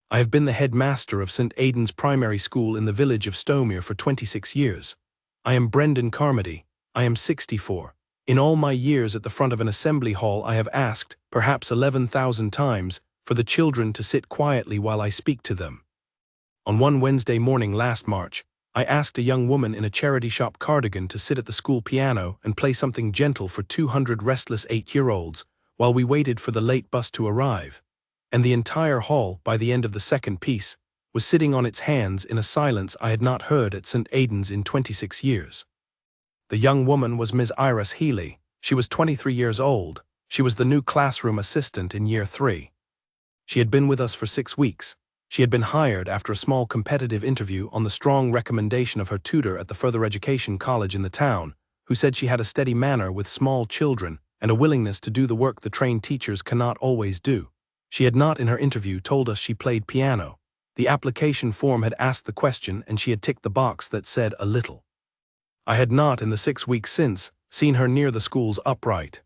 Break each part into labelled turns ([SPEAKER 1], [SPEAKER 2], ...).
[SPEAKER 1] I have been the headmaster of St. Aidan's primary school in the village of Stomere for 26 years. I am Brendan Carmody. I am 64. In all my years at the front of an assembly hall, I have asked, perhaps 11,000 times, for the children to sit quietly while I speak to them. On one Wednesday morning last March, I asked a young woman in a charity shop cardigan to sit at the school piano and play something gentle for 200 restless 8-year-olds while we waited for the late bus to arrive. And the entire hall, by the end of the second piece, was sitting on its hands in a silence I had not heard at St. Aidan's in 26 years. The young woman was Ms. Iris Healy. She was 23 years old. She was the new classroom assistant in Year 3. She had been with us for 6 weeks. She had been hired after a small competitive interview on the strong recommendation of her tutor at the further education college in the town, who said she had a steady manner with small children and a willingness to do the work the trained teachers cannot always do. She had not in her interview told us she played piano. The application form had asked the question and she had ticked the box that said a little. I had not, in the 6 weeks since, seen her near the school's upright.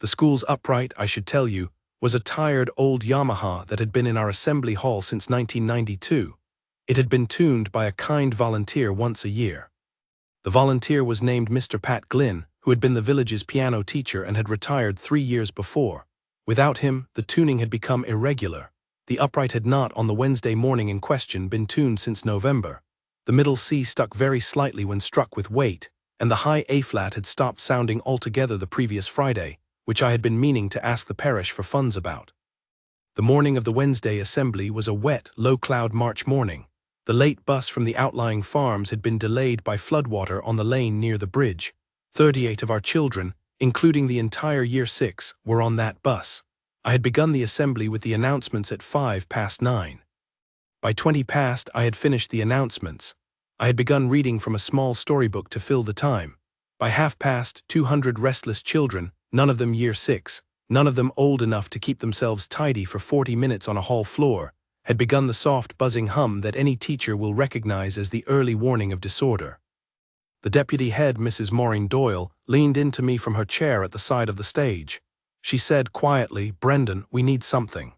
[SPEAKER 1] The school's upright, I should tell you, was a tired old Yamaha that had been in our assembly hall since 1992. It had been tuned by a kind volunteer once a year. The volunteer was named Mr. Pat Glynn, who had been the village's piano teacher and had retired 3 years before. Without him, the tuning had become irregular. The upright had not, on the Wednesday morning in question, been tuned since November. The middle C stuck very slightly when struck with weight, and the high A-flat had stopped sounding altogether the previous Friday, which I had been meaning to ask the parish for funds about. The morning of the Wednesday assembly was a wet, low-cloud March morning. The late bus from the outlying farms had been delayed by floodwater on the lane near the bridge. 38 of our children, including the entire Year 6, were on that bus. I had begun the assembly with the announcements at 9:05. By 20 past, I had finished the announcements. I had begun reading from a small storybook to fill the time. By 9:30, 200 restless children, none of them Year 6, none of them old enough to keep themselves tidy for 40 minutes on a hall floor, had begun the soft buzzing hum that any teacher will recognize as the early warning of disorder. The deputy head, Mrs. Maureen Doyle, leaned into me from her chair at the side of the stage. She said quietly, "Brendan, we need something."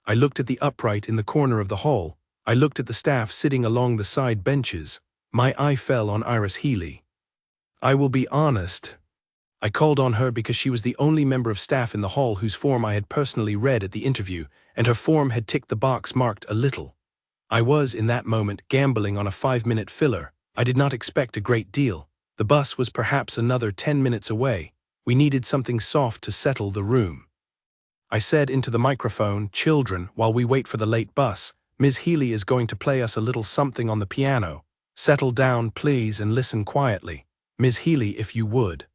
[SPEAKER 1] I looked at the upright in the corner of the hall. I looked at the staff sitting along the side benches. My eye fell on Iris Healy. I will be honest. I called on her because she was the only member of staff in the hall whose form I had personally read at the interview, and her form had ticked the box marked a little. I was, in that moment, gambling on a 5-minute filler. I did not expect a great deal. The bus was perhaps another 10 minutes away. We needed something soft to settle the room. I said into the microphone, "Children, while we wait for the late bus, Ms. Healy is going to play us a little something on the piano. Settle down, please, and listen quietly. Ms. Healy, if you would."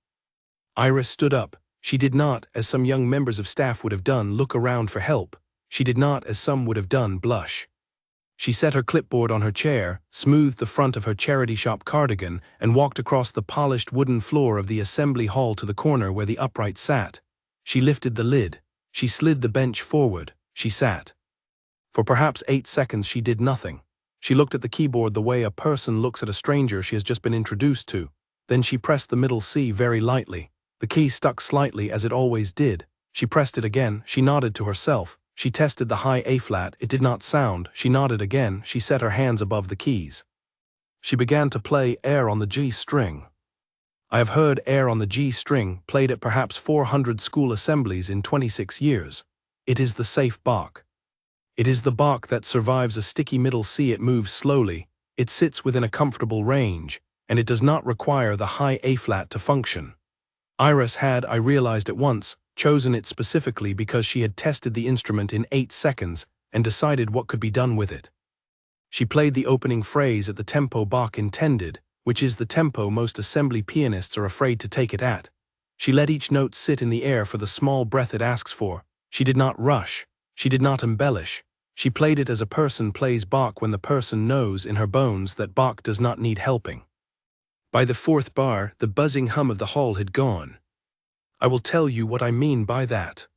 [SPEAKER 1] Iris stood up. She did not, as some young members of staff would have done, look around for help. She did not, as some would have done, blush. She set her clipboard on her chair, smoothed the front of her charity shop cardigan, and walked across the polished wooden floor of the assembly hall to the corner where the upright sat. She lifted the lid. She slid the bench forward. She sat. For perhaps 8 seconds she did nothing. She looked at the keyboard the way a person looks at a stranger she has just been introduced to. Then she pressed the middle C very lightly. The key stuck slightly as it always did. She pressed it again. She nodded to herself. She tested the high A-flat. It did not sound. She nodded again. She set her hands above the keys. She began to play Air on the G string. I have heard Air on the G string played at perhaps 400 school assemblies in 26 years. It is the safe Bach. It is the Bach that survives a sticky middle C. It moves slowly. It sits within a comfortable range, and it does not require the high A-flat to function. Iris had, I realized at once, chosen it specifically because she had tested the instrument in 8 seconds and decided what could be done with it. She played the opening phrase at the tempo Bach intended, which is the tempo most assembly pianists are afraid to take it at. She let each note sit in the air for the small breath it asks for. She did not rush. She did not embellish. She played it as a person plays Bach when the person knows in her bones that Bach does not need helping. By the 4th bar, the buzzing hum of the hall had gone. I will tell you what I mean by that.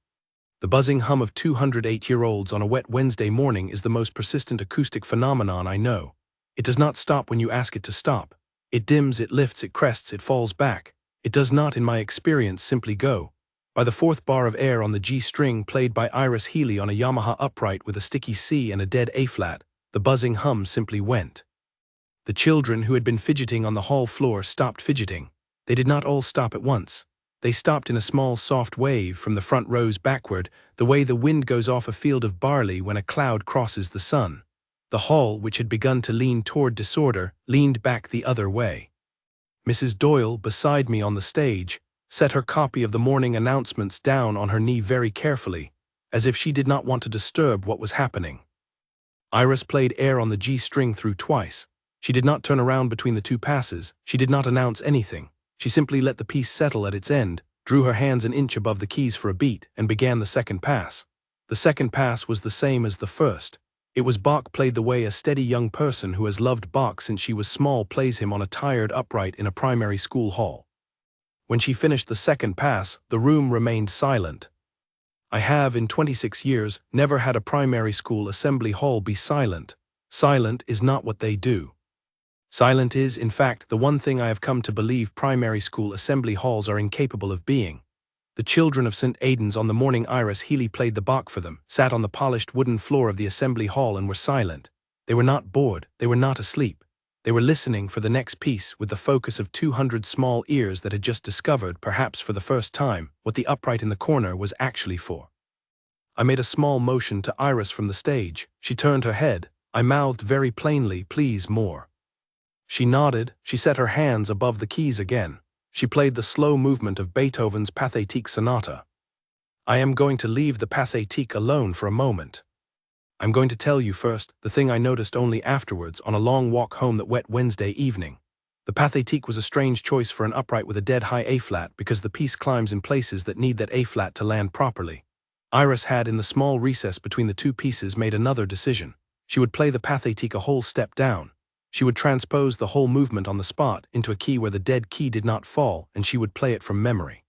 [SPEAKER 1] The buzzing hum of 208-year-olds on a wet Wednesday morning is the most persistent acoustic phenomenon I know. It does not stop when you ask it to stop. It dims, it lifts, it crests, it falls back. It does not, in my experience, simply go. By the fourth bar of air on the G string played by Iris Healy on a Yamaha upright with a sticky C and a dead A-flat, the buzzing hum simply went. The children who had been fidgeting on the hall floor stopped fidgeting. They did not all stop at once. They stopped in a small soft wave from the front rows backward, the way the wind goes off a field of barley when a cloud crosses the sun. The hall, which had begun to lean toward disorder, leaned back the other way. Mrs. Doyle, beside me on the stage, set her copy of the morning announcements down on her knee very carefully, as if she did not want to disturb what was happening. Iris played air on the G string through twice. She did not turn around between the two passes. She did not announce anything. She simply let the piece settle at its end, drew her hands an inch above the keys for a beat, and began the second pass. The second pass was the same as the first. It was Bach played the way a steady young person who has loved Bach since she was small plays him on a tired upright in a primary school hall. When she finished the second pass, the room remained silent. I have, in 26 years, never had a primary school assembly hall be silent. Silent is not what they do. Silent is, in fact, the one thing I have come to believe primary school assembly halls are incapable of being. The children of St. Aidan's on the morning Iris Healy played the Bach for them, sat on the polished wooden floor of the assembly hall and were silent. They were not bored, they were not asleep. They were listening for the next piece with the focus of 200 small ears that had just discovered, perhaps for the first time, what the upright in the corner was actually for. I made a small motion to Iris from the stage. She turned her head. I mouthed very plainly, "Please, more." She nodded. She set her hands above the keys again. She played the slow movement of Beethoven's Pathétique Sonata. I am going to leave the Pathétique alone for a moment. I'm going to tell you first the thing I noticed only afterwards on a long walk home that wet Wednesday evening. The Pathétique was a strange choice for an upright with a dead high A-flat because the piece climbs in places that need that A-flat to land properly. Iris had, in the small recess between the two pieces, made another decision. She would play the Pathétique a whole step down. She would transpose the whole movement on the spot into a key where the dead key did not fall, and she would play it from memory.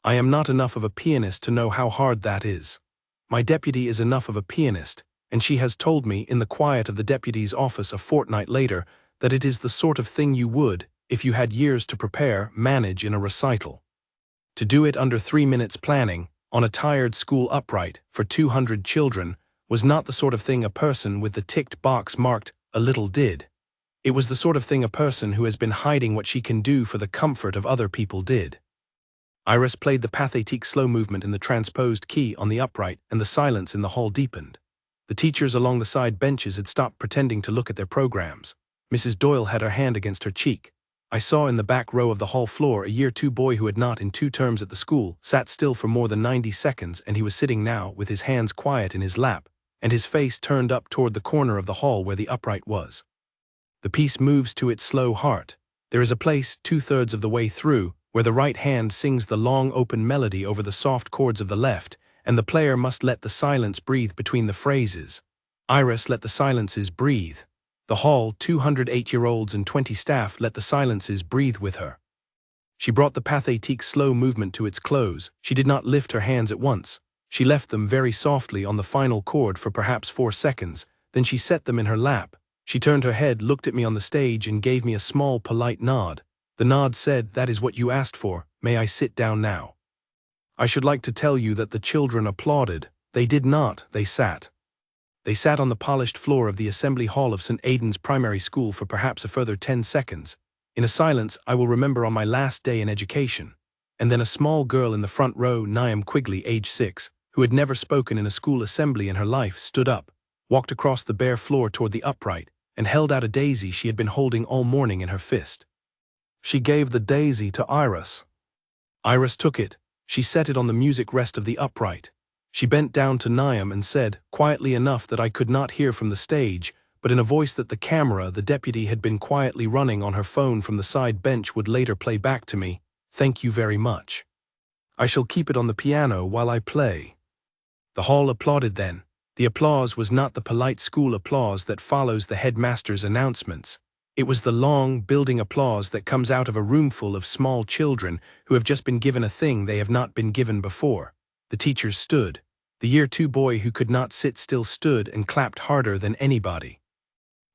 [SPEAKER 1] I am not enough of a pianist to know how hard that is. My deputy is enough of a pianist, and she has told me in the quiet of the deputy's office a fortnight later that it is the sort of thing you would, if you had years to prepare, manage in a recital. To do it under 3 minutes planning, on a tired school upright, for 200 children, was not the sort of thing a person with the ticked box marked "a little" did. It was the sort of thing a person who has been hiding what she can do for the comfort of other people did. Iris played the Pathétique slow movement in the transposed key on the upright, and the silence in the hall deepened. The teachers along the side benches had stopped pretending to look at their programs. Mrs. Doyle had her hand against her cheek. I saw in the back row of the hall floor a Year 2 boy who had not, in 2 terms at the school, sat still for more than 90 seconds, and he was sitting now, with his hands quiet in his lap, and his face turned up toward the corner of the hall where the upright was. The piece moves to its slow heart. There is a place, 2/3 of the way through, where the right hand sings the long open melody over the soft chords of the left, and the player must let the silence breathe between the phrases. Iris let the silences breathe. The hall, 208-year-olds and 20 staff, let the silences breathe with her. She brought the Pathétique slow movement to its close. She did not lift her hands at once. She left them very softly on the final chord for perhaps 4 seconds, then she set them in her lap. She turned her head, looked at me on the stage, and gave me a small, polite nod. The nod said, "That is what you asked for. May I sit down now?" I should like to tell you that the children applauded. They did not, they sat. They sat on the polished floor of the assembly hall of St. Aidan's primary school for perhaps a further 10 seconds, in a silence I will remember on my last day in education. And then a small girl in the front row, Niam Quigley, age 6, who had never spoken in a school assembly in her life, stood up, walked across the bare floor toward the upright, and held out a daisy she had been holding all morning in her fist. She gave the daisy to Iris. Iris took it. She set it on the music rest of the upright. She bent down to Niam and said, quietly enough that I could not hear from the stage, but in a voice that the camera the deputy had been quietly running on her phone from the side bench would later play back to me, "Thank you very much. I shall keep it on the piano while I play." The hall applauded then. The applause was not the polite school applause that follows the headmaster's announcements. It was the long, building applause that comes out of a roomful of small children who have just been given a thing they have not been given before. The teachers stood. The Year 2 boy who could not sit still stood and clapped harder than anybody.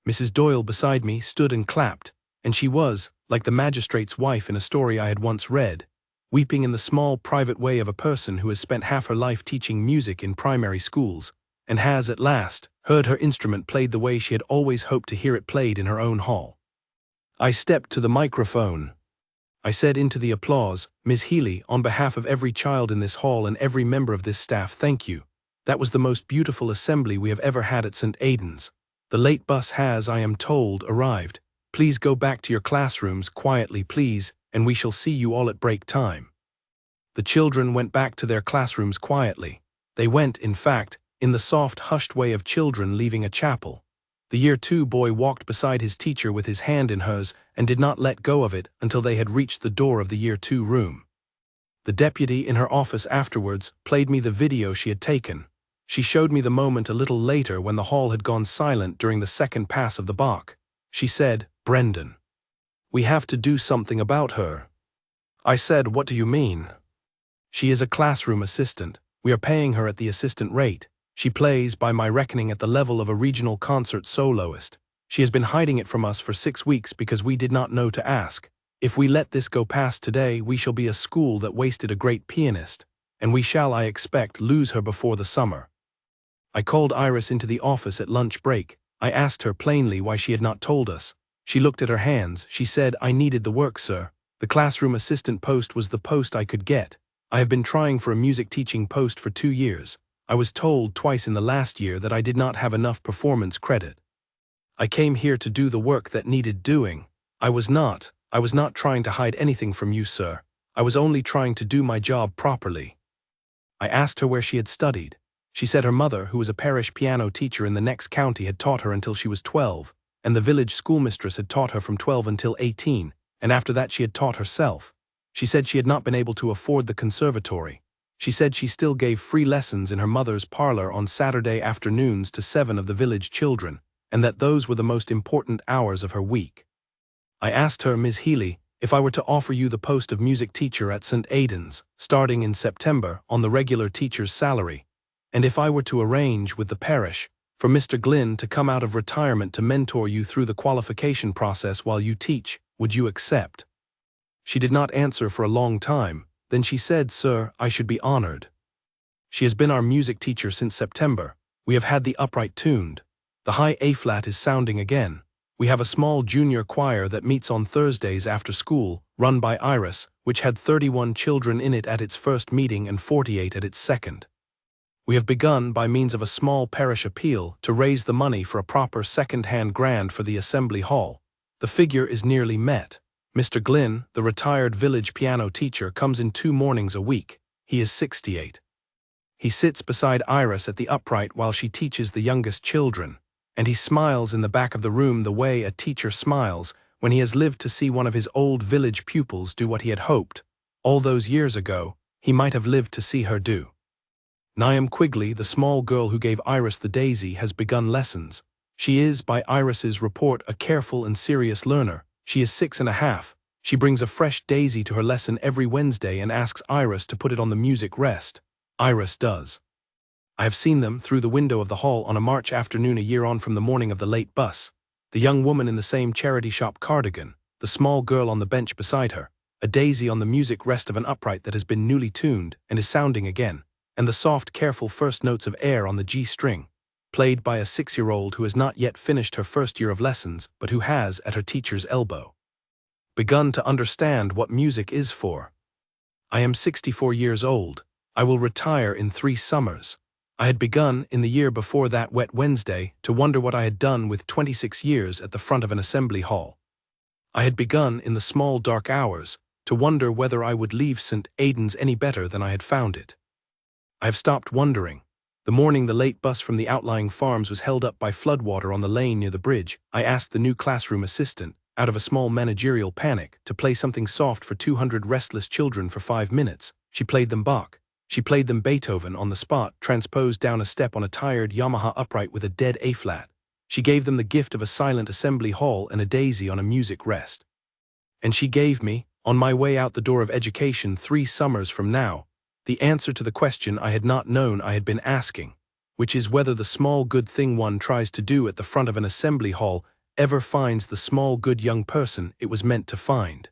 [SPEAKER 1] Mrs. Doyle beside me stood and clapped, and she was, like the magistrate's wife in a story I had once read, weeping in the small, private way of a person who has spent half her life teaching music in primary schools, and has, at last, heard her instrument played the way she had always hoped to hear it played in her own hall. I stepped to the microphone. I said into the applause, "Ms. Healy, on behalf of every child in this hall and every member of this staff, thank you. That was the most beautiful assembly we have ever had at St. Aidan's. The late bus has, I am told, arrived. Please go back to your classrooms quietly, please, and we shall see you all at break time." The children went back to their classrooms quietly. They went, in fact, in the soft, hushed way of children leaving a chapel. The Year 2 boy walked beside his teacher with his hand in hers and did not let go of it until they had reached the door of the Year 2 room. The deputy in her office afterwards played me the video she had taken. She showed me the moment a little later when the hall had gone silent during the second pass of the Bach. She said, "Brendan, we have to do something about her." I said, "What do you mean?" "She is a classroom assistant. We are paying her at the assistant rate. She plays, by my reckoning, at the level of a regional concert soloist. She has been hiding it from us for 6 weeks because we did not know to ask. If we let this go past today, we shall be a school that wasted a great pianist, and we shall, I expect, lose her before the summer." I called Iris into the office at lunch break. I asked her plainly why she had not told us. She looked at her hands. She said, "I needed the work, sir. The classroom assistant post was the post I could get. I have been trying for a music teaching post for 2 years. I was told twice in the last year that I did not have enough performance credit. I came here to do the work that needed doing. I was not trying to hide anything from you, sir. I was only trying to do my job properly." I asked her where she had studied. She said her mother, who was a parish piano teacher in the next county, had taught her until she was 12, and the village schoolmistress had taught her from 12 until 18, and after that she had taught herself. She said she had not been able to afford the conservatory. She said she still gave free lessons in her mother's parlor on Saturday afternoons to 7 of the village children, and that those were the most important hours of her week. I asked her, "Ms. Healy, if I were to offer you the post of music teacher at St. Aidan's, starting in September, on the regular teacher's salary, and if I were to arrange with the parish for Mr. Glynn to come out of retirement to mentor you through the qualification process while you teach, would you accept?" She did not answer for a long time. Then she said, "Sir, I should be honored." She has been our music teacher since September. We have had the upright tuned. The high A-flat is sounding again. We have a small junior choir that meets on Thursdays after school, run by Iris, which had 31 children in it at its first meeting and 48 at its second. We have begun, by means of a small parish appeal, to raise the money for a proper second-hand grand for the assembly hall. The figure is nearly met. Mr. Glynn, the retired village piano teacher, comes in 2 mornings a week. He is 68. He sits beside Iris at the upright while she teaches the youngest children, and he smiles in the back of the room the way a teacher smiles when he has lived to see one of his old village pupils do what he had hoped, all those years ago, he might have lived to see her do. Niam Quigley, the small girl who gave Iris the daisy, has begun lessons. She is, by Iris's report, a careful and serious learner. She is 6½ She brings a fresh daisy to her lesson every Wednesday and asks Iris to put it on the music rest. Iris does. I have seen them through the window of the hall on a March afternoon a year on from the morning of the late bus. The young woman in the same charity shop cardigan, the small girl on the bench beside her, a daisy on the music rest of an upright that has been newly tuned and is sounding again, and the soft, careful first notes of air on the G string, played by a 6-year-old who has not yet finished her first year of lessons, but who has, at her teacher's elbow, begun to understand what music is for. I am 64 years old. I will retire in 3 summers. I had begun, in the year before that wet Wednesday, to wonder what I had done with 26 years at the front of an assembly hall. I had begun, in the small dark hours, to wonder whether I would leave St. Aidan's any better than I had found it. I have stopped wondering. The morning the late bus from the outlying farms was held up by floodwater on the lane near the bridge, I asked the new classroom assistant, out of a small managerial panic, to play something soft for 200 restless children for 5 minutes. She played them Bach. She played them Beethoven on the spot, transposed down a step on a tired Yamaha upright with a dead A-flat. She gave them the gift of a silent assembly hall and a daisy on a music rest. And she gave me, on my way out the door of education 3 summers from now, the answer to the question I had not known I had been asking, which is whether the small good thing one tries to do at the front of an assembly hall ever finds the small good young person it was meant to find.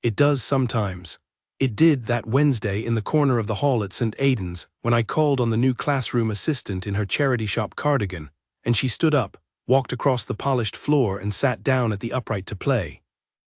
[SPEAKER 1] It does sometimes. It did that Wednesday in the corner of the hall at St. Aidan's when I called on the new classroom assistant in her charity shop cardigan, and she stood up, walked across the polished floor and sat down at the upright to play.